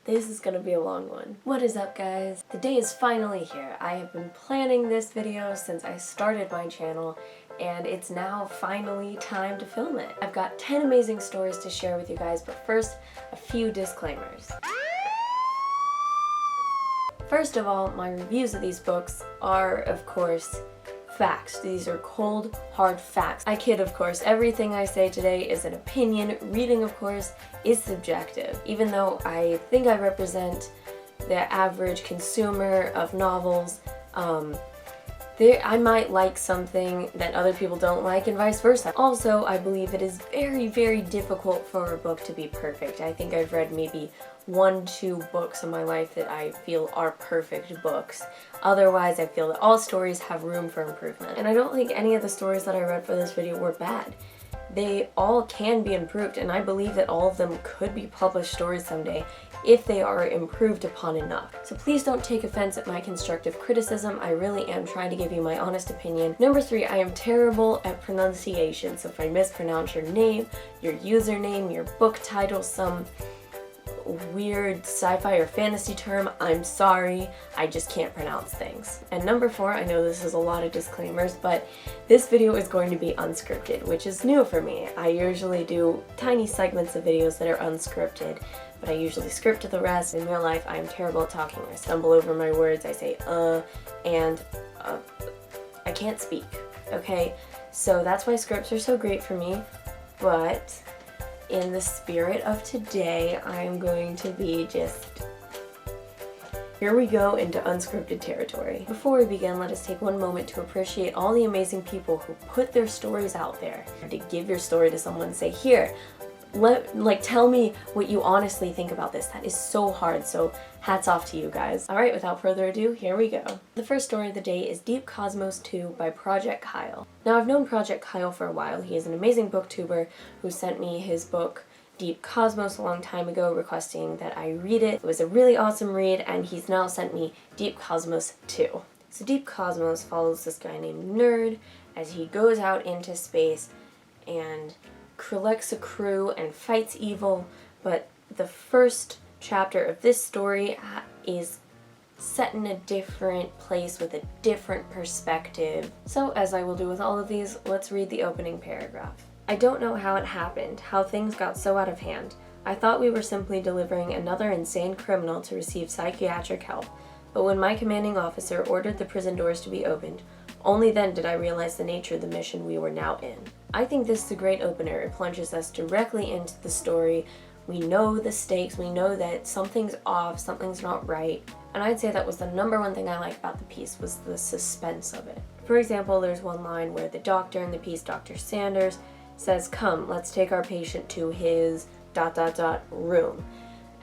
This is gonna be a long one. What is up, guys? The day is finally here. I have been planning this video since I started my channel, and it's now finally time to film it. I've got 10 amazing stories to share with you guys, but first, a few disclaimers. First of all, my reviews of these books are, of course, facts. These are cold, hard facts. I kid, of course. Everything I say today is an opinion. Reading, of course, is subjective. Even though I think I represent the average consumer of novels, I might like something that other people don't like and vice versa. Also, I believe it is very, very difficult for a book to be perfect. I think I've read maybe 1-2 books in my life that I feel are perfect books. Otherwise, I feel that all stories have room for improvement. And I don't think any of the stories that I read for this video were bad. They all can be improved, and I believe that all of them could be published stories someday if they are improved upon enough. So please don't take offense at my constructive criticism. I really am trying to give you my honest opinion. Number 3, I am terrible at pronunciation. So if I mispronounce your name, your username, your book title, some weird sci-fi or fantasy term, I'm sorry, I just can't pronounce things. And number 4, I know this is a lot of disclaimers, but this video is going to be unscripted, which is new for me. I usually do tiny segments of videos that are unscripted, but I usually script the rest. In real life, I am terrible at talking. I stumble over my words, I say and I can't speak, okay? So that's why scripts are so great for me, but in the spirit of today, I'm going to be here we go into unscripted territory. Before we begin, let us take one moment to appreciate all the amazing people who put their stories out there. To give your story to someone, say, here, tell me what you honestly think about this. That is so hard, so hats off to you guys. Alright, without further ado, here we go. The first story of the day is Deep Cosmos 2 by Project Kyle. Now, I've known Project Kyle for a while. He is an amazing booktuber who sent me his book Deep Cosmos a long time ago, requesting that I read it. It was a really awesome read, and he's now sent me Deep Cosmos 2. So Deep Cosmos follows this guy named Nerd as he goes out into space and collects a crew and fights evil, but the first chapter of this story is set in a different place with a different perspective. So, as I will do with all of these, let's read the opening paragraph. I don't know how it happened, how things got so out of hand. I thought we were simply delivering another insane criminal to receive psychiatric help, but when my commanding officer ordered the prison doors to be opened, only then did I realize the nature of the mission we were now in. I think this is a great opener. It plunges us directly into the story. We know the stakes, we know that something's off, something's not right. And I'd say that was the number one thing I liked about the piece, was the suspense of it. For example, there's one line where the doctor in the piece, Dr. Sanders, says, "Come, let's take our patient to his ... room."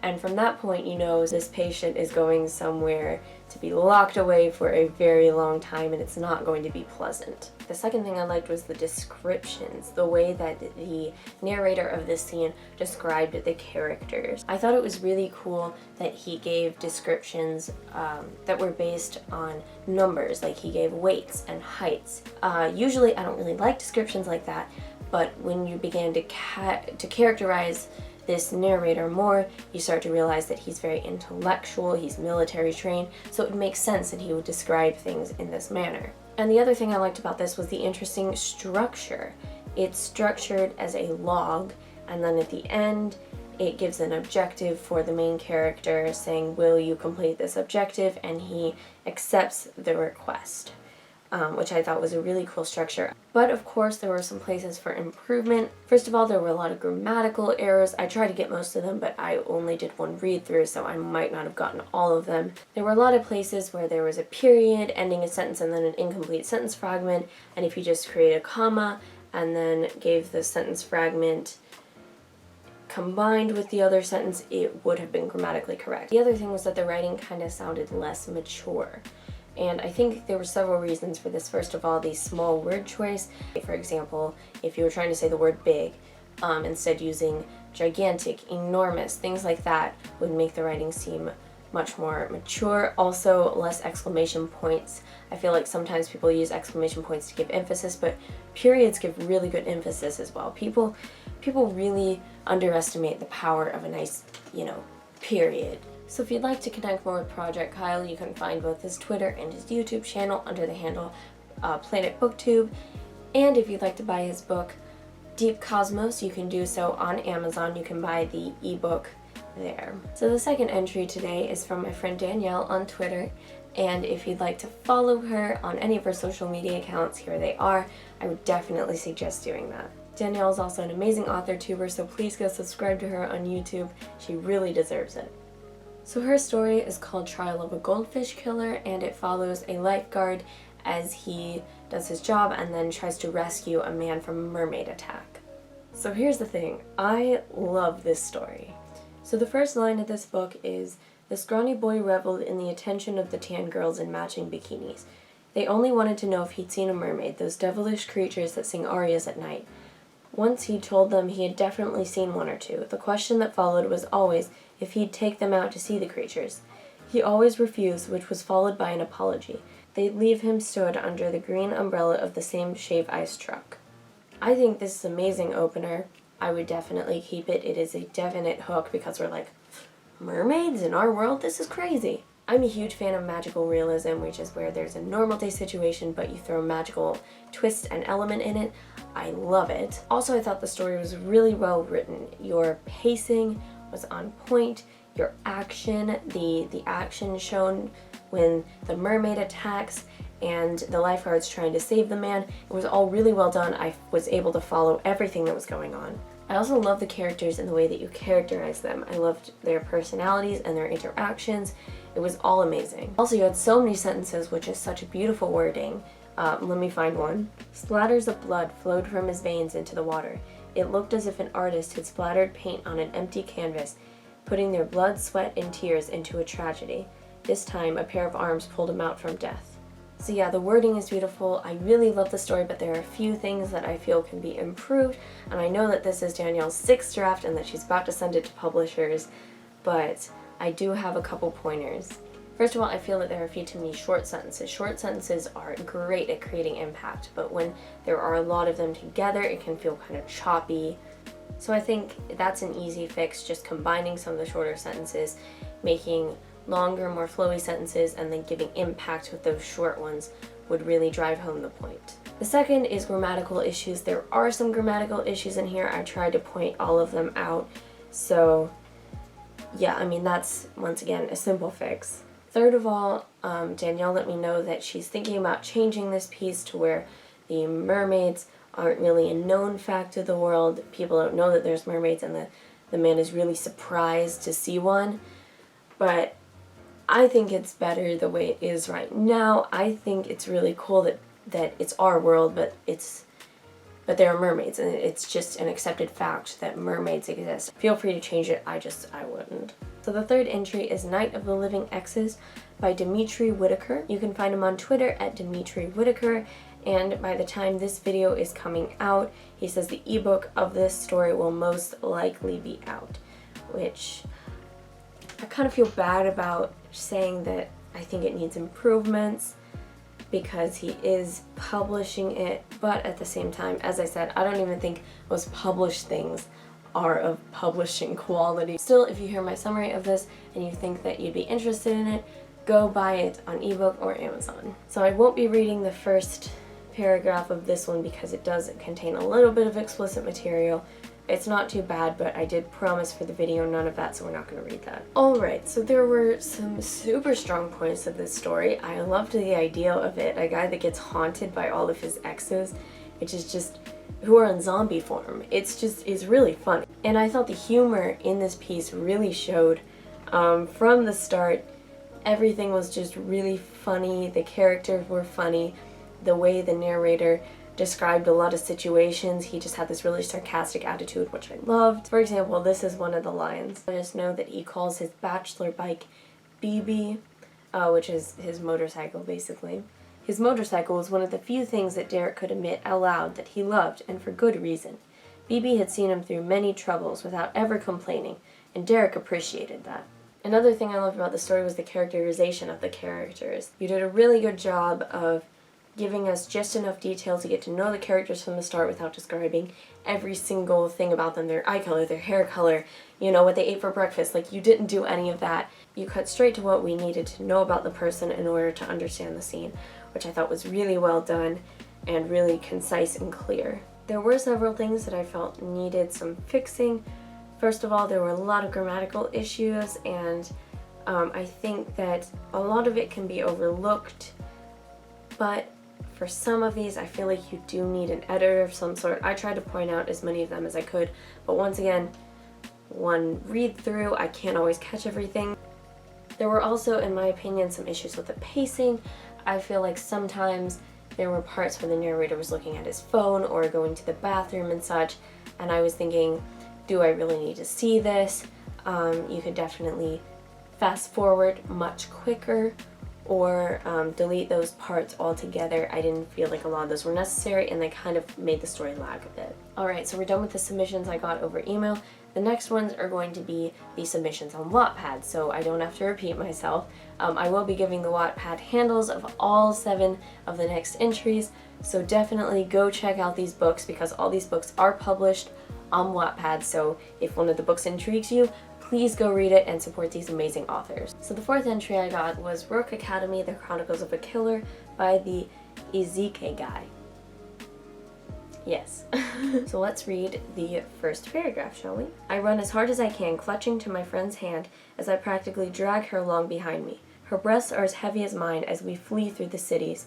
And from that point, you know this patient is going somewhere to be locked away for a very long time, and it's not going to be pleasant. The second thing I liked was the descriptions, the way that the narrator of this scene described the characters. I thought it was really cool that he gave descriptions that were based on numbers, like he gave weights and heights. Usually I don't really like descriptions like that, but when you began to characterize this narrator more, you start to realize that he's very intellectual, he's military trained, so it makes sense that he would describe things in this manner. And the other thing I liked about this was the interesting structure. It's structured as a log, and then at the end, it gives an objective for the main character saying, will you complete this objective? And he accepts the request. Which I thought was a really cool structure. But of course there were some places for improvement. First of all, there were a lot of grammatical errors. I tried to get most of them, but I only did one read through, so I might not have gotten all of them. There were a lot of places where there was a period ending a sentence and then an incomplete sentence fragment, and if you just create a comma and then gave the sentence fragment combined with the other sentence, it would have been grammatically correct. The other thing was that the writing kind of sounded less mature. And I think there were several reasons for this. First of all, the small word choice. For example, if you were trying to say the word big, instead using gigantic, enormous, things like that would make the writing seem much more mature. Also, less exclamation points. I feel like sometimes people use exclamation points to give emphasis, but periods give really good emphasis as well. People really underestimate the power of a nice, period. So if you'd like to connect more with Project Kyle, you can find both his Twitter and his YouTube channel under the handle Planet Booktube. And if you'd like to buy his book, Deep Cosmos, you can do so on Amazon. You can buy the ebook there. So the second entry today is from my friend Danielle on Twitter, and if you'd like to follow her on any of her social media accounts, here they are. I would definitely suggest doing that. Danielle is also an amazing author-tuber, so please go subscribe to her on YouTube. She really deserves it. So her story is called Trial of a Goldfish Killer, and it follows a lifeguard as he does his job and then tries to rescue a man from a mermaid attack. So here's the thing, I love this story. So the first line of this book is, "The scrawny boy reveled in the attention of the tan girls in matching bikinis. They only wanted to know if he'd seen a mermaid, those devilish creatures that sing arias at night. Once he told them he had definitely seen one or two. The question that followed was always if he'd take them out to see the creatures. He always refused, which was followed by an apology. They'd leave him stood under the green umbrella of the same shave ice truck." I think this is an amazing opener. I would definitely keep it. It is a definite hook because we're like, mermaids in our world? This is crazy. I'm a huge fan of magical realism, which is where there's a normal day situation, but you throw a magical twist and element in it. I love it. Also, I thought the story was really well written. Your pacing was on point. Your action, the action shown when the mermaid attacks and the lifeguard's trying to save the man, it was all really well done. I was able to follow everything that was going on. I also love the characters and the way that you characterize them. I loved their personalities and their interactions. It was all amazing. Also, you had so many sentences, which is such a beautiful wording. Let me find one. "Splatters of blood flowed from his veins into the water. It looked as if an artist had splattered paint on an empty canvas, putting their blood, sweat, and tears into a tragedy. This time, a pair of arms pulled him out from death." So yeah, the wording is beautiful. I really love the story, but there are a few things that I feel can be improved, and I know that this is Danielle's 6th draft and that she's about to send it to publishers, but I do have a couple pointers. First of all, I feel that there are a few too many short sentences. Short sentences are great at creating impact, but when there are a lot of them together, it can feel kind of choppy. So I think that's an easy fix, just combining some of the shorter sentences, making longer, more flowy sentences, and then giving impact with those short ones would really drive home the point. The second is grammatical issues. There are some grammatical issues in here. I tried to point all of them out. So yeah, I mean, that's, once again, a simple fix. Third of all, Danielle let me know that she's thinking about changing this piece to where the mermaids aren't really a known fact of the world. People don't know that there's mermaids, and the man is really surprised to see one. But I think it's better the way it is right now. I think it's really cool that it's our world, but there are mermaids, and it's just an accepted fact that mermaids exist. Feel free to change it, I wouldn't. So the third entry is Night of the Living Exes by Dimetri Wittaker. You can find him on Twitter at Dimetri Wittaker, and by the time this video is coming out, he says the ebook of this story will most likely be out, which I kind of feel bad about saying that I think it needs improvements because he is publishing it, but at the same time, as I said, I don't even think most published things are of publishing quality. Still, if you hear my summary of this and you think that you'd be interested in it, go buy it on ebook or Amazon. So I won't be reading the first paragraph of this one because it does contain a little bit of explicit material. It's not too bad, but I did promise for the video none of that, so we're not going to read that. Alright, so there were some super strong points of this story. I loved the idea of it, a guy that gets haunted by all of his exes, which is just, who are in zombie form. It's really fun. And I thought the humor in this piece really showed from the start. Everything was just really funny, the characters were funny, the way the narrator described a lot of situations, he just had this really sarcastic attitude, which I loved. For example, this is one of the lines. I just know that he calls his bachelor bike BB, which is his motorcycle basically. His motorcycle was one of the few things that Derek could admit out loud that he loved, and for good reason. BB had seen him through many troubles without ever complaining, and Derek appreciated that. Another thing I loved about the story was the characterization of the characters. You did a really good job of giving us just enough detail to get to know the characters from the start without describing every single thing about them, their eye color, their hair color, what they ate for breakfast. Like, you didn't do any of that. You cut straight to what we needed to know about the person in order to understand the scene, which I thought was really well done and really concise and clear. There were several things that I felt needed some fixing. First of all, there were a lot of grammatical issues, and I think that a lot of it can be overlooked, but for some of these, I feel like you do need an editor of some sort. I tried to point out as many of them as I could, but once again, one read through, I can't always catch everything. There were also, in my opinion, some issues with the pacing. I feel like sometimes there were parts where the narrator was looking at his phone or going to the bathroom and such, and I was thinking, do I really need to see this? You could definitely fast forward much quicker, or delete those parts altogether. I didn't feel like a lot of those were necessary, and they kind of made the story lag a bit. Alright, so we're done with the submissions I got over email. The next ones are going to be the submissions on Wattpad, so I don't have to repeat myself. I will be giving the Wattpad handles of all 7 of the next entries, so definitely go check out these books because all these books are published on Wattpad, so if one of the books intrigues you, please go read it and support these amazing authors. So the 4th entry I got was Rook Academy, The Chronicles of a Killer by the Ezike guy. Yes. So let's read the first paragraph, shall we? I run as hard as I can, clutching to my friend's hand as I practically drag her along behind me. Her breaths are as heavy as mine as we flee through the city's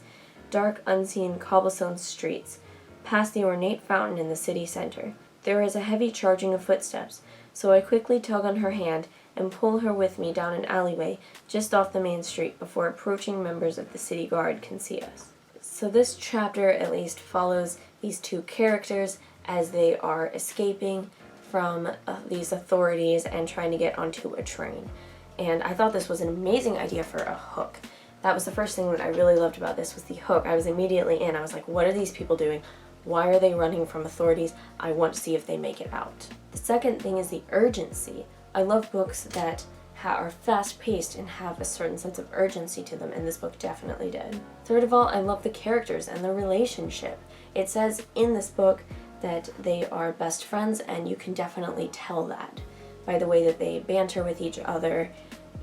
dark, unseen cobblestone streets, past the ornate fountain in the city center. There is a heavy charging of footsteps, so I quickly tug on her hand and pull her with me down an alleyway just off the main street before approaching members of the city guard can see us. So this chapter at least follows these 2 characters as they are escaping from these authorities and trying to get onto a train. And I thought this was an amazing idea for a hook. That was the first thing that I really loved about this, was the hook. I was immediately in. I was like, what are these people doing? Why are they running from authorities? I want to see if they make it out. The second thing is the urgency. I love books that are fast-paced and have a certain sense of urgency to them, and this book definitely did. Third of all, I love the characters and the relationship. It says in this book that they are best friends, and you can definitely tell that by the way that they banter with each other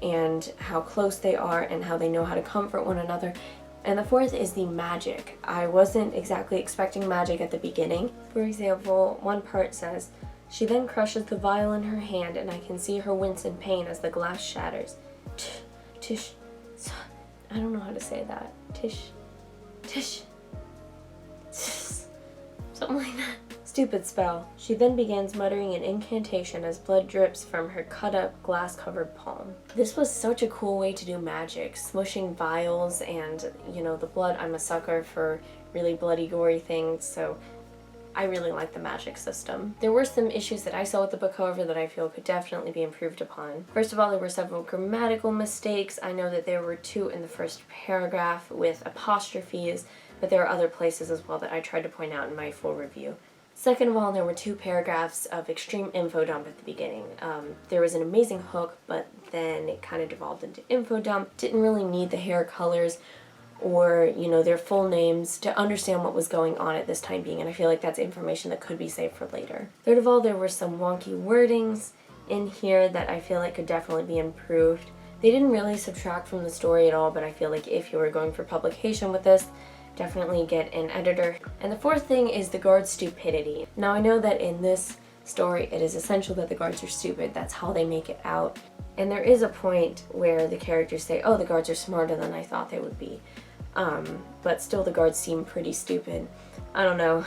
and how close they are and how they know how to comfort one another. And the 4th is the magic. I wasn't exactly expecting magic at the beginning. For example, one part says, she then crushes the vial in her hand, and I can see her wince in pain as the glass shatters. Tish. I don't know how to say that. Tish. Something like that. Stupid spell. She then begins muttering an incantation as blood drips from her cut-up, glass-covered palm. This was such a cool way to do magic, smushing vials and, the blood. I'm a sucker for really bloody, gory things, so I really like the magic system. There were some issues that I saw with the book, however, that I feel could definitely be improved upon. First of all, there were several grammatical mistakes. I know that there were 2 in the first paragraph with apostrophes, but there are other places as well that I tried to point out in my full review. Second of all, there were 2 paragraphs of extreme info dump at the beginning. There was an amazing hook, but then it kind of devolved into info dump. Didn't really need the hair colors or, their full names to understand what was going on at this time being, and I feel like that's information that could be saved for later. Third of all, there were some wonky wordings in here that I feel like could definitely be improved. They didn't really subtract from the story at all, but I feel like if you were going for publication with this, definitely get an editor. And the 4th thing is the guard's stupidity. Now I know that in this story it is essential that the guards are stupid. That's how they make it out. And there is a point where the characters say, oh, the guards are smarter than I thought they would be. But still the guards seem pretty stupid. I don't know.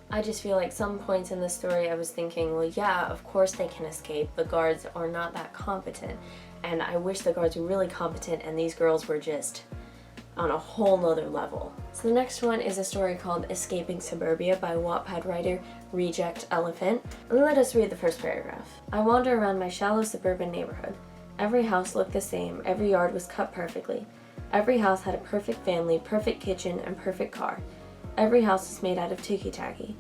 I just feel like some points in the story I was thinking, well, yeah, of course they can escape. The guards are not that competent. And I wish the guards were really competent and these girls were just on a whole nother level. So the next one is a story called Escaping Suburbia by Wattpad writer Reject Elephant. Let us read the first paragraph. I wander around my shallow suburban neighborhood. Every house looked the same, every yard was cut perfectly. Every house had a perfect family, perfect kitchen, and perfect car. Every house was made out of ticky-tacky.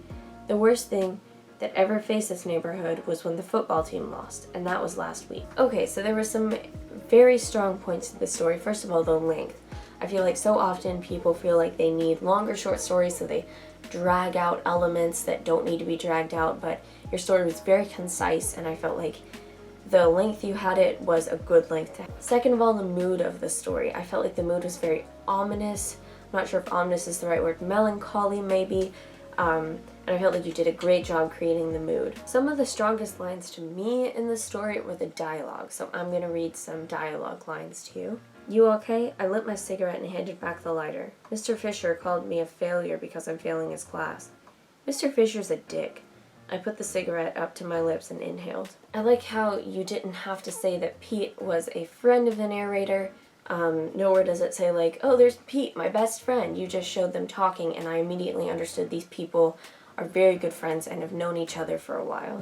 The worst thing that ever faced this neighborhood was when the football team lost, and that was last week. Okay, so there were some very strong points to the story. First of all, the length. I feel like so often people feel like they need longer short stories, so they drag out elements that don't need to be dragged out, but your story was very concise, and I felt like the length you had it was a good length to have. Second of all, the mood of the story. I felt like the mood was very ominous. I'm not sure if ominous is the right word, melancholy maybe, and I felt like you did a great job creating the mood. Some of the strongest lines to me in the story were the dialogue, so I'm gonna read some dialogue lines to you. You okay? I lit my cigarette and handed back the lighter. Mr. Fisher called me a failure because I'm failing his class. Mr. Fisher's a dick. I put the cigarette up to my lips and inhaled. I like how you didn't have to say that Pete was a friend of the narrator. Nowhere does it say like, oh, there's Pete, my best friend. You just showed them talking, and I immediately understood these people are very good friends and have known each other for a while.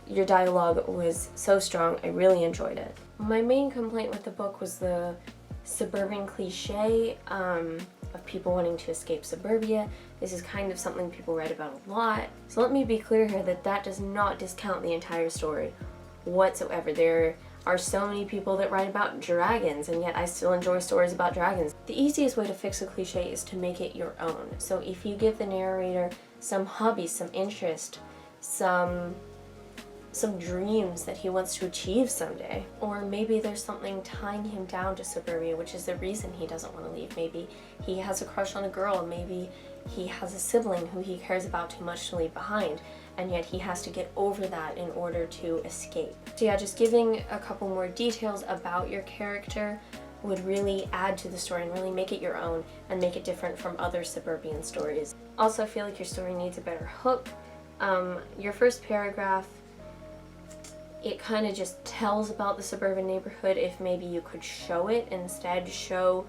Your dialogue was so strong, I really enjoyed it. My main complaint with the book was the suburban cliche of people wanting to escape suburbia. This is kind of something people write about a lot. So let me be clear here that that does not discount the entire story whatsoever. There are so many people that write about dragons, and yet I still enjoy stories about dragons. The easiest way to fix a cliche is to make it your own. So if you give the narrator some hobbies, some interest, some dreams that he wants to achieve someday. Or maybe there's something tying him down to suburbia, which is the reason he doesn't want to leave. Maybe he has a crush on a girl, maybe he has a sibling who he cares about too much to leave behind, and yet he has to get over that in order to escape. So yeah, just giving a couple more details about your character would really add to the story and really make it your own and make it different from other suburban stories. Also, I feel like your story needs a better hook. Your first paragraph, it kind of just tells about the suburban neighborhood. If maybe you could show it instead, show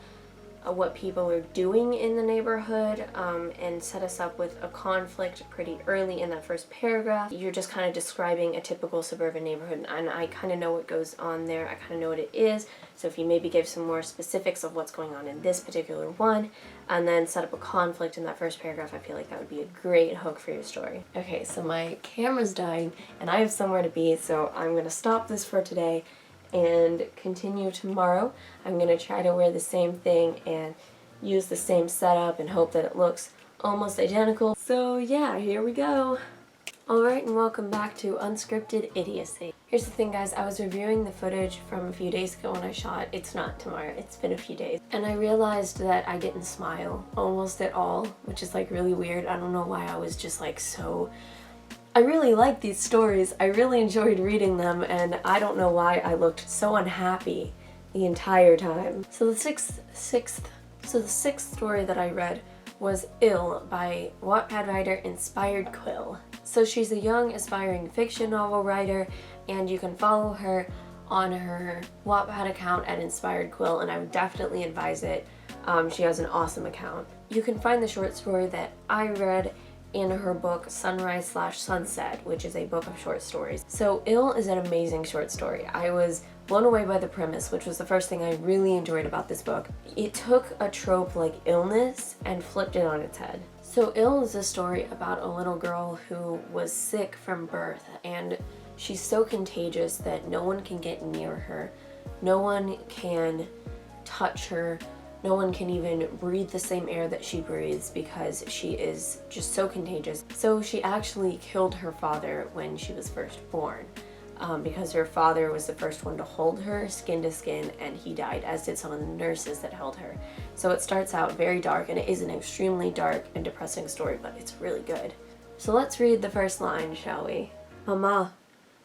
what people are doing in the neighborhood, and set us up with a conflict pretty early in that first paragraph. You're just kind of describing a typical suburban neighborhood, and I kind of know what goes on there. I kind of know what it is. So if you maybe give some more specifics of what's going on in this particular one, and then set up a conflict in that first paragraph, I feel like that would be a great hook for your story. Okay, so my camera's dying, and I have somewhere to be, so I'm going to stop this for today and continue tomorrow. I'm going to try to wear the same thing and use the same setup and hope that it looks almost identical. So yeah, here we go. Alright, and welcome back to Unscripted Idiocy. Here's the thing, guys, I was reviewing the footage from a few days ago when I shot. It's not tomorrow, it's been a few days. And I realized that I didn't smile almost at all, which is like really weird. I don't know why I was just like so... I really like these stories, I really enjoyed reading them, and I don't know why I looked so unhappy the entire time. So the sixth story that I read was Ill by Wattpad writer Inspired Quill. So she's a young aspiring fiction novel writer, and you can follow her on her Wattpad account at Inspired Quill, and I would definitely advise it. She has an awesome account. You can find the short story that I read in her book Sunrise/Sunset, which is a book of short stories. So Ill is an amazing short story. I was blown away by the premise, which was the first thing I really enjoyed about this book. It took a trope like illness and flipped it on its head. So Ill is a story about a little girl who was sick from birth, and she's so contagious that no one can get near her, no one can touch her, no one can even breathe the same air that she breathes because she is just so contagious. So she actually killed her father when she was first born, because her father was the first one to hold her skin to skin, and he died, as did some of the nurses that held her. So it starts out very dark, and it is an extremely dark and depressing story, but it's really good. So let's read the first line, shall we? Mama.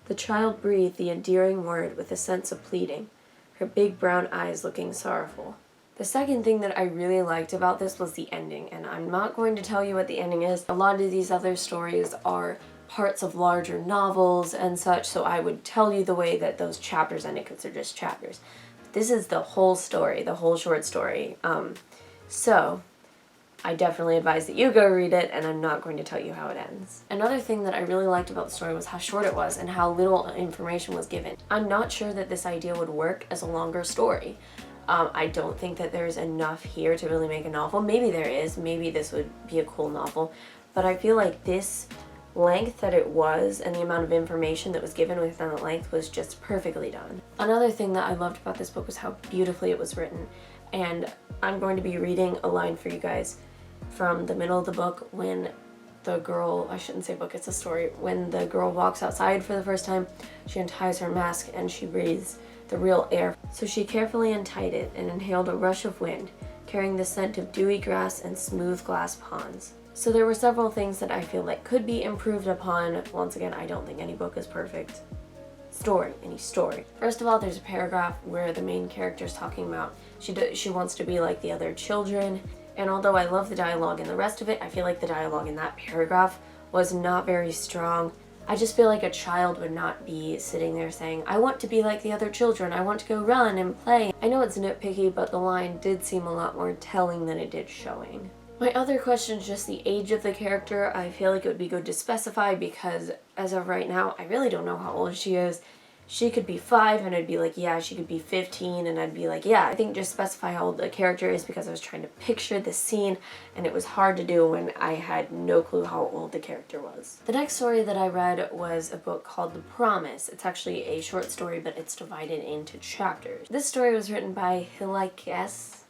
The child breathed the endearing word with a sense of pleading, her big brown eyes looking sorrowful. The second thing that I really liked about this was the ending, and I'm not going to tell you what the ending is. A lot of these other stories are parts of larger novels and such, so I would tell you the way that those chapters ended because they're just chapters. But this is the whole story, the whole short story. So I definitely advise that you go read it, and I'm not going to tell you how it ends. Another thing that I really liked about the story was how short it was and how little information was given. I'm not sure that this idea would work as a longer story. I don't think that there's enough here to really make a novel. Maybe there is, maybe this would be a cool novel, but I feel like this length that it was and the amount of information that was given within the length was just perfectly done. Another thing that I loved about this book was how beautifully it was written, and I'm going to be reading a line for you guys from the middle of the book when the girl, I shouldn't say book, it's a story, when the girl walks outside for the first time, she unties her mask and she breathes the real air. So she carefully untied it and inhaled a rush of wind, carrying the scent of dewy grass and smooth glass ponds. So there were several things that I feel like could be improved upon. Once again, I don't think any book is perfect. Any story. First of all, there's a paragraph where the main character is talking about she wants to be like the other children. And although I love the dialogue and the rest of it, I feel like the dialogue in that paragraph was not very strong. I just feel like a child would not be sitting there saying, I want to be like the other children, I want to go run and play. I know it's nitpicky, but the line did seem a lot more telling than it did showing. My other question is just the age of the character. I feel like it would be good to specify because as of right now, I really don't know how old she is. She could be 5 and I'd be like, yeah, she could be 15 and I'd be like, yeah. I think just specify how old the character is because I was trying to picture the scene and it was hard to do when I had no clue how old the character was. The next story that I read was a book called The Promise. It's actually a short story, but it's divided into chapters. This story was written by Hilikes.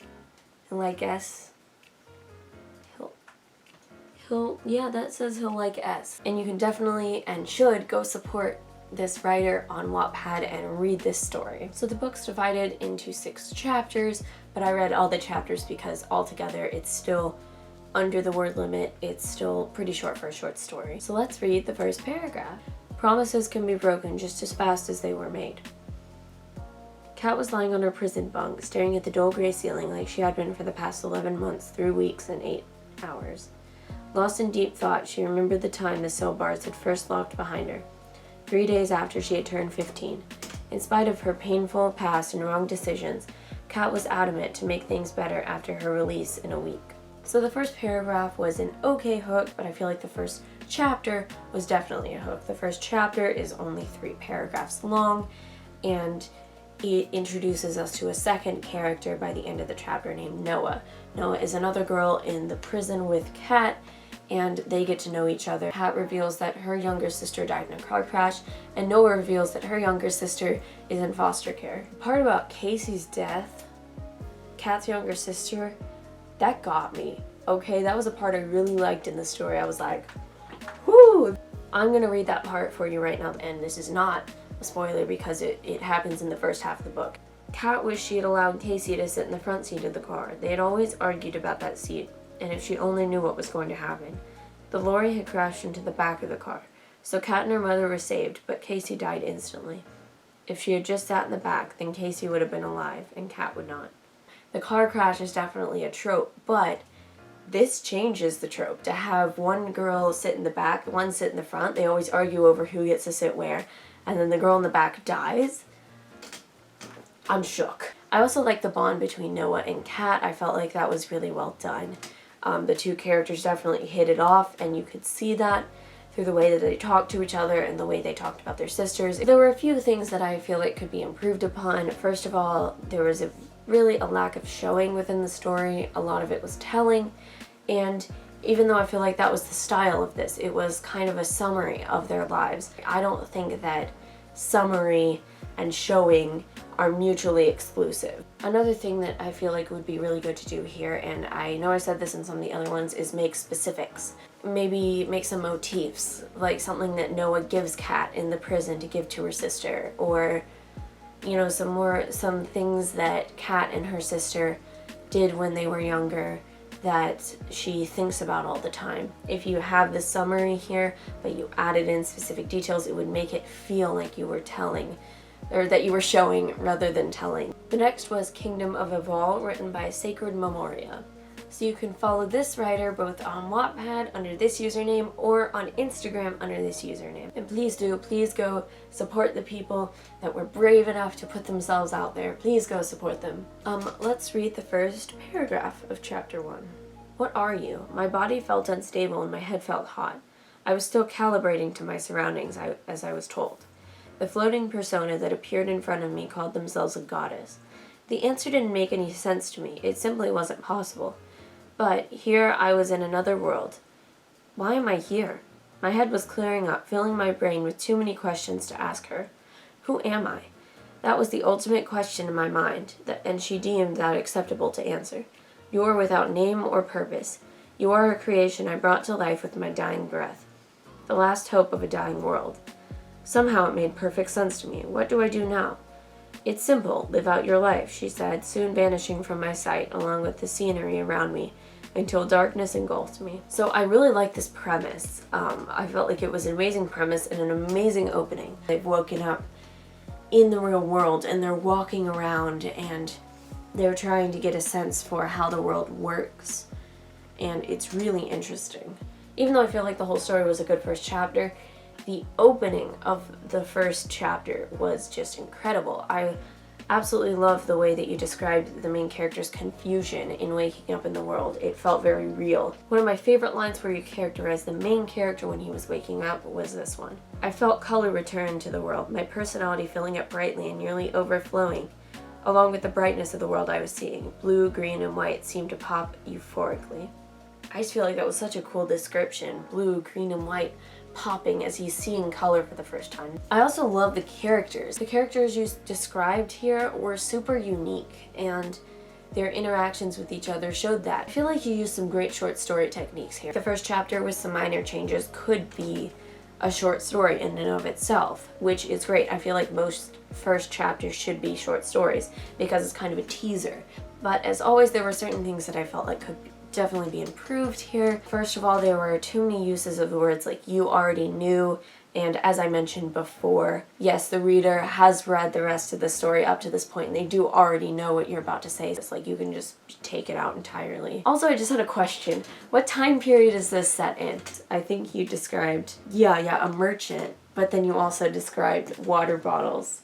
Yeah, that says Hilikes. And you can definitely and should go support this writer on Wattpad and read this story. So the book's divided into 6 chapters, but I read all the chapters because altogether it's still under the word limit. It's still pretty short for a short story. So let's read the first paragraph. Promises can be broken just as fast as they were made. Kat was lying on her prison bunk, staring at the dull gray ceiling like she had been for the past 11 months, 3 weeks, and 8 hours. Lost in deep thought, she remembered the time the cell bars had first locked behind her. 3 days after she had turned 15. In spite of her painful past and wrong decisions, Kat was adamant to make things better after her release in a week. So the first paragraph was an okay hook, but I feel like the first chapter was definitely a hook. The first chapter is only 3 paragraphs long, and it introduces us to a second character by the end of the chapter named Noah. Noah is another girl in the prison with Kat, and they get to know each other. Kat reveals that her younger sister died in a car crash, and Noah reveals that her younger sister is in foster care. The part about Casey's death, Kat's younger sister, that got me. Okay, that was a part I really liked in the story. I was like, whoo! I'm gonna read that part for you right now, and this is not a spoiler because it happens in the first half of the book. Kat wished she had allowed Casey to sit in the front seat of the car. They had always argued about that seat, and if she only knew what was going to happen. The lorry had crashed into the back of the car, so Kat and her mother were saved, but Casey died instantly. If she had just sat in the back, then Casey would have been alive, and Kat would not. The car crash is definitely a trope, but this changes the trope. To have one girl sit in the back, one sit in the front, they always argue over who gets to sit where, and then the girl in the back dies. I'm shook. I also like the bond between Noah and Kat. I felt like that was really well done. The 2 characters definitely hit it off, and you could see that through the way that they talked to each other and the way they talked about their sisters. There were a few things that I feel like could be improved upon. First of all, there was really a lack of showing within the story. A lot of it was telling, and even though I feel like that was the style of this, it was kind of a summary of their lives. I don't think that summary and showing are mutually exclusive. Another thing that I feel like would be really good to do here, and I know I said this in some of the other ones, is make specifics. Maybe make some motifs, like something that Noah gives Kat in the prison to give to her sister, or you know, some things that Kat and her sister did when they were younger that she thinks about all the time. If you have the summary here, but you added in specific details, it would make it feel like you were telling, or that you were showing rather than telling. The next was Kingdom of Aval, written by Sacred Memoria. So you can follow this writer both on Wattpad under this username or on Instagram under this username. And please go support the people that were brave enough to put themselves out there. Please go support them. Let's read the first paragraph of chapter 1. What are you? My body felt unstable and my head felt hot. I was still calibrating to my surroundings as I was told. The floating persona that appeared in front of me called themselves a goddess. The answer didn't make any sense to me. It simply wasn't possible. But here I was in another world. Why am I here? My head was clearing up, filling my brain with too many questions to ask her. Who am I? That was the ultimate question in my mind, and she deemed that acceptable to answer. You are without name or purpose. You are a creation I brought to life with my dying breath. The last hope of a dying world. Somehow it made perfect sense to me. What do I do now? It's simple. Live out your life, she said, soon vanishing from my sight along with the scenery around me until darkness engulfed me. So I really like this premise. I felt like it was an amazing premise and an amazing opening. They've woken up in the real world and they're walking around and they're trying to get a sense for how the world works, and it's really interesting. Even though I feel like the whole story was a good first chapter, the opening of the first chapter was just incredible. I absolutely love the way that you described the main character's confusion in waking up in the world. It felt very real. One of my favorite lines where you characterized the main character when he was waking up was this one. I felt color return to the world, my personality filling up brightly and nearly overflowing. Along with the brightness of the world I was seeing, blue, green, and white seemed to pop euphorically. I just feel like that was such a cool description. Blue, green, and white popping as he's seeing color for the first time. I also love the characters. The characters you described here were super unique, and their interactions with each other showed that. I feel like you used some great short story techniques here. The first chapter with some minor changes could be a short story in and of itself, which is great. I feel like most first chapters should be short stories because it's kind of a teaser. But as always, there were certain things that I felt like could definitely be improved here. First of all, there were too many uses of the words like you already knew, and as I mentioned before, yes, the reader has read the rest of the story up to this point and they do already know what you're about to say. It's like you can just take it out entirely. Also, I just had a question. What time period is this set in? I think you described, yeah, a merchant, but then you also described water bottles.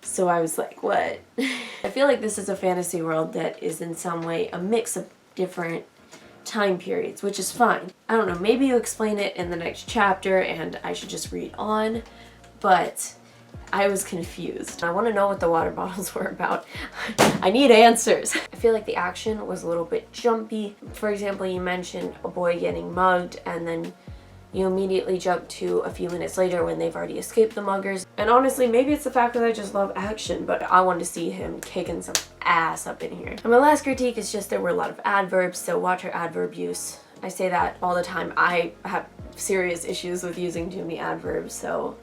So I was like, what? I feel like this is a fantasy world that is in some way a mix of different time periods, which is fine. I don't know, maybe you explain it in the next chapter and I should just read on, but I was confused. I want to know what the water bottles were about. I need answers. I feel like the action was a little bit jumpy. For example, you mentioned a boy getting mugged and then you immediately jump to a few minutes later when they've already escaped the muggers. And honestly, maybe it's the fact that I just love action, but I want to see him kicking some ass up in here. And my last critique is just there were a lot of adverbs, so watch your adverb use. I say that all the time. I have serious issues with using too many adverbs, so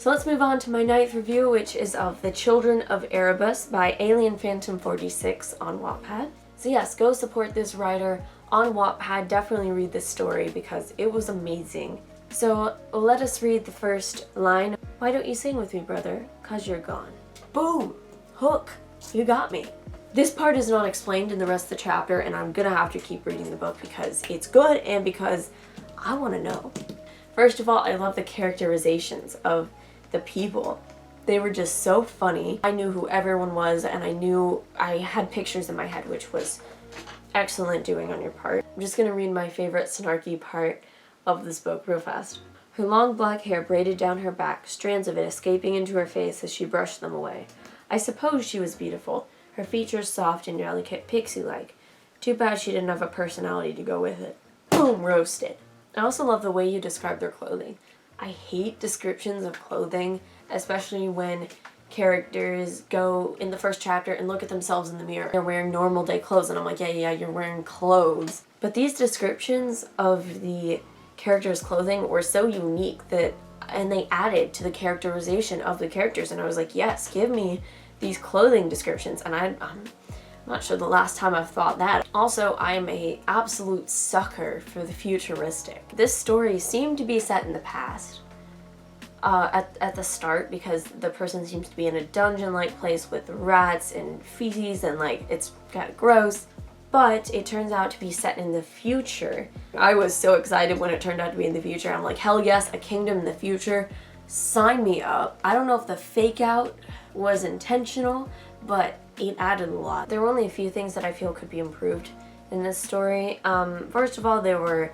let's move on to my 9th review, which is of The Children of Erebus by Alien Phantom 46 on Wattpad. So yes, go support this writer on Wattpad. Definitely read this story because it was amazing. So let us read the first line. Why don't you sing with me, brother? 'Cause you're gone. Boom! Hook! You got me. This part is not explained in the rest of the chapter, and I'm gonna have to keep reading the book because it's good and because I want to know. First of all, I love the characterizations of the people. They were just so funny. I knew who everyone was, and I had pictures in my head, which was excellent doing on your part. I'm just gonna read my favorite snarky part of this book real fast. Her long black hair braided down her back, strands of it escaping into her face as she brushed them away. I suppose she was beautiful, her features soft and delicate, pixie-like. Too bad she didn't have a personality to go with it. Boom, roasted. I also love the way you describe their clothing. I hate descriptions of clothing, especially when characters go in the first chapter and look at themselves in the mirror. They're wearing normal day clothes and I'm like, yeah, you're wearing clothes. But these descriptions of the characters' clothing were so unique and they added to the characterization of the characters, and I was like, yes, give me these clothing descriptions, and I'm not sure the last time I've thought that. Also, I'm a absolute sucker for the futuristic. This story seemed to be set in the past at the start because the person seems to be in a dungeon-like place with rats and feces and like it's kind of gross. But it turns out to be set in the future. I was so excited when it turned out to be in the future. I'm like, hell yes, a kingdom in the future. Sign me up. I don't know if the fake out was intentional, but it added a lot. There were only a few things that I feel could be improved in this story. First of all, there were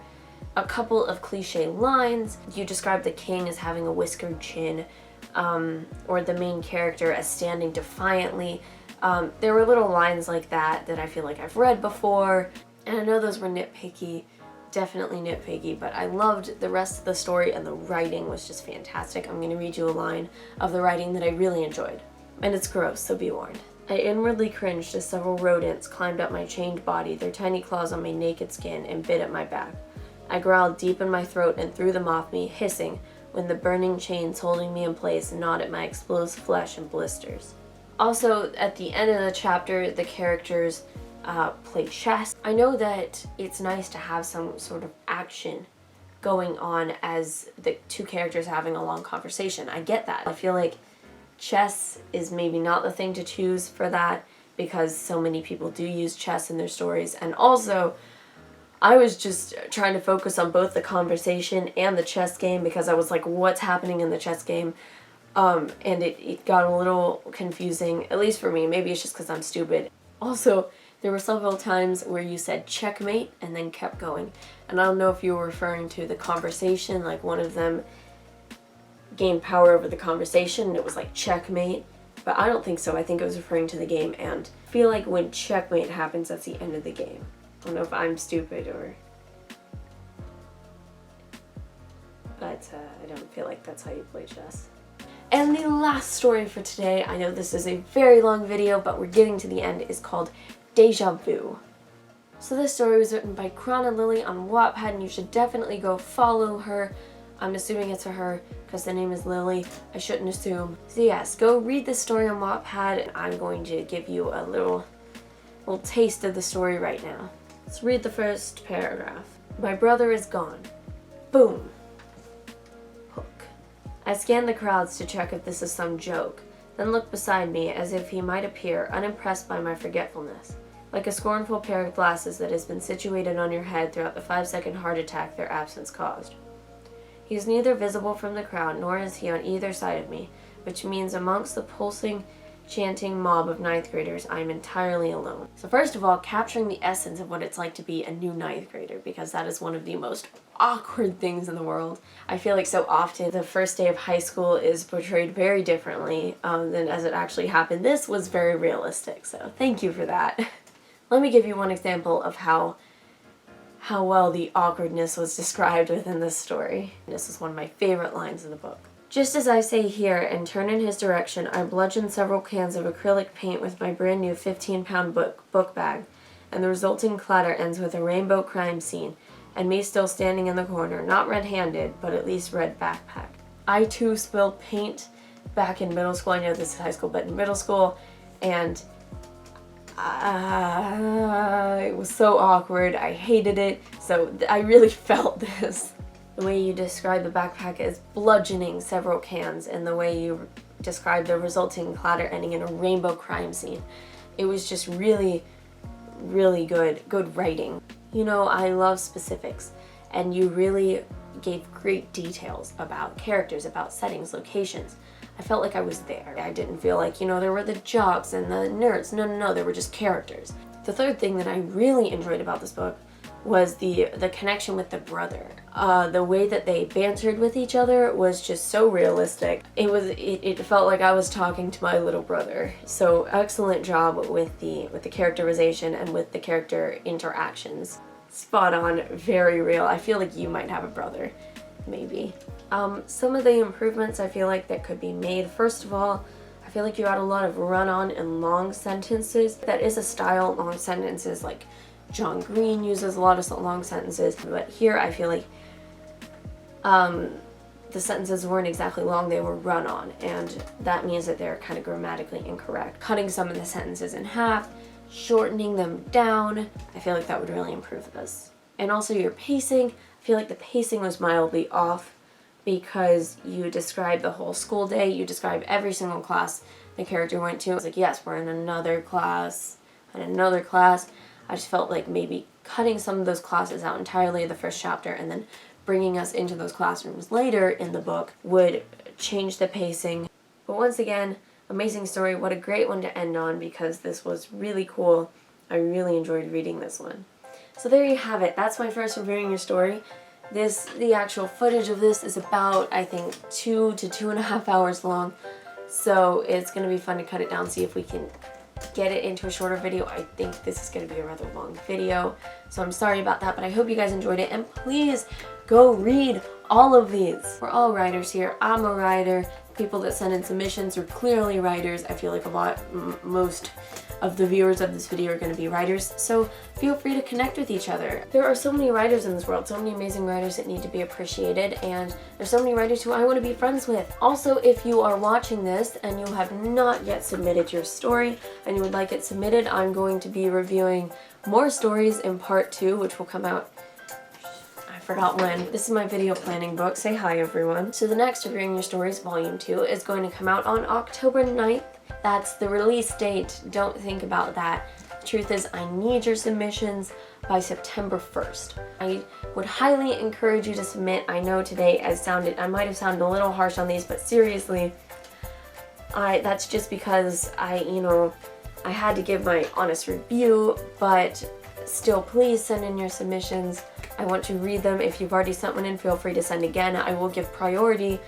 a couple of cliche lines. You described the king as having a whiskered chin, or the main character as standing defiantly. There were little lines like that I feel like I've read before, and I know those were nitpicky, definitely nitpicky, but I loved the rest of the story and the writing was just fantastic. I'm going to read you a line of the writing that I really enjoyed. And it's gross, so be warned. I inwardly cringed as several rodents climbed up my chained body, their tiny claws on my naked skin, and bit at my back. I growled deep in my throat and threw them off me, hissing, when the burning chains holding me in place gnawed at my exposed flesh and blisters. Also, at the end of the chapter, the characters play chess. I know that it's nice to have some sort of action going on as the two characters having a long conversation. I get that. I feel like chess is maybe not the thing to choose for that because so many people do use chess in their stories. And also, I was just trying to focus on both the conversation and the chess game because I was like, what's happening in the chess game? And it got a little confusing, at least for me. Maybe it's just because I'm stupid. Also, there were several times where you said checkmate and then kept going. And I don't know if you were referring to the conversation, like one of them gained power over the conversation and it was like checkmate. But I don't think so. I think it was referring to the game, and I feel like when checkmate happens, that's the end of the game. I don't know if I'm stupid or... But I don't feel like that's how you play chess. And the last story for today, I know this is a very long video, but we're getting to the end, is called Deja Vu. So this story was written by ChronaLilly on Wattpad, and you should definitely go follow her. I'm assuming it's a her because the name is Lily. I shouldn't assume. So yes, go read this story on Wattpad, and I'm going to give you a little taste of the story right now. Let's read the first paragraph. My brother is gone. Boom. Hook. I scan the crowds to check if this is some joke, then look beside me as if he might appear unimpressed by my forgetfulness, like a scornful pair of glasses that has been situated on your head throughout the 5-second heart attack their absence caused. He is neither visible from the crowd nor is he on either side of me, which means amongst the pulsing, chanting mob of 9th graders, I am entirely alone. So first of all, capturing the essence of what it's like to be a new 9th grader, because that is one of the most awkward things in the world. I feel like so often the first day of high school is portrayed very differently than as it actually happened. This was very realistic, so thank you for that. Let me give you one example of how well the awkwardness was described within this story. This is one of my favorite lines in the book. Just as I say here and turn in his direction, I bludgeon several cans of acrylic paint with my brand new 15-pound book bag, and the resulting clatter ends with a rainbow crime scene, and me still standing in the corner, not red-handed, but at least red backpack. I too spilled paint back in middle school. I know this is high school, but in middle school, and it was so awkward. I hated it, so I really felt this. The way you describe the backpack as bludgeoning several cans, and the way you describe the resulting clatter ending in a rainbow crime scene. It was just really, really good writing. You know, I love specifics, and you really gave great details about characters, about settings, locations. I felt like I was there. I didn't feel like, you know, there were the jocks and the nerds. No, they were just characters. The third thing that I really enjoyed about this book was the connection with the brother. The way that they bantered with each other was just so realistic. It felt like I was talking to my little brother. So excellent job with the characterization and with the character interactions. Spot on, very real. I feel like you might have a brother, maybe. Some of the improvements I feel like that could be made. First of all, I feel like you had a lot of run-on and long sentences. That is a style, long sentences, like John Green uses a lot of long sentences, but here I feel like the sentences weren't exactly long, they were run-on, and that means that they're kind of grammatically incorrect. Cutting some of the sentences in half, shortening them down, I feel like that would really improve this. And also your pacing, I feel like the pacing was mildly off because you describe the whole school day, you describe every single class the character went to. It's like, yes, we're in another class, and another class. I just felt like maybe cutting some of those classes out entirely in the first chapter and then bringing us into those classrooms later in the book would change the pacing. But once again, amazing story. What a great one to end on because this was really cool. I really enjoyed reading this one. So there you have it. That's my first reviewing your story. The actual footage of this is about, I think, 2 to 2.5 hours long. So it's going to be fun to cut it down, see if we can get it into a shorter video. I think this is going to be a rather long video, so I'm sorry about that, but I hope you guys enjoyed it, and please go read all of these. We're all writers here. I'm a writer. People that send in submissions are clearly writers. I feel like most of the viewers of this video are going to be writers, so feel free to connect with each other. There are so many writers in this world, so many amazing writers that need to be appreciated, and there's so many writers who I want to be friends with. Also, if you are watching this and you have not yet submitted your story and you would like it submitted, I'm going to be reviewing more stories in part 2, which will come out, I forgot when. This is my video planning book. Say hi, everyone. So the next Reviewing Your Stories Volume 2 is going to come out on October 9th. That's the release date. Don't think about that. The truth is, I need your submissions by September 1st. I would highly encourage you to submit. I know today I might have sounded a little harsh on these, but seriously, that's just because I had to give my honest review, but still, please send in your submissions. I want to read them. If you've already sent one in, feel free to send again. I will give priority,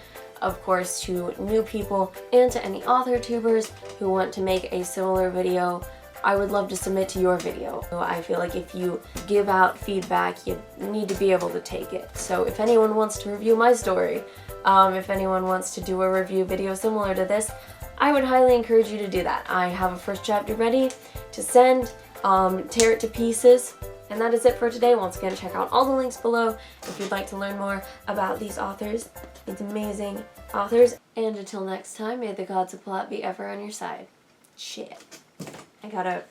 of course, to new people and to any author tubers who want to make a similar video. I would love to submit to your video. I feel like if you give out feedback, you need to be able to take it. So if anyone wants to review my story, if anyone wants to do a review video similar to this, I would highly encourage you to do that. I have a first chapter ready to send, tear it to pieces. And that is it for today. Once again, check out all the links below if you'd like to learn more about these authors, these amazing authors. And until next time, may the gods of plot be ever on your side. Shit. I gotta...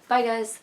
Bye, guys.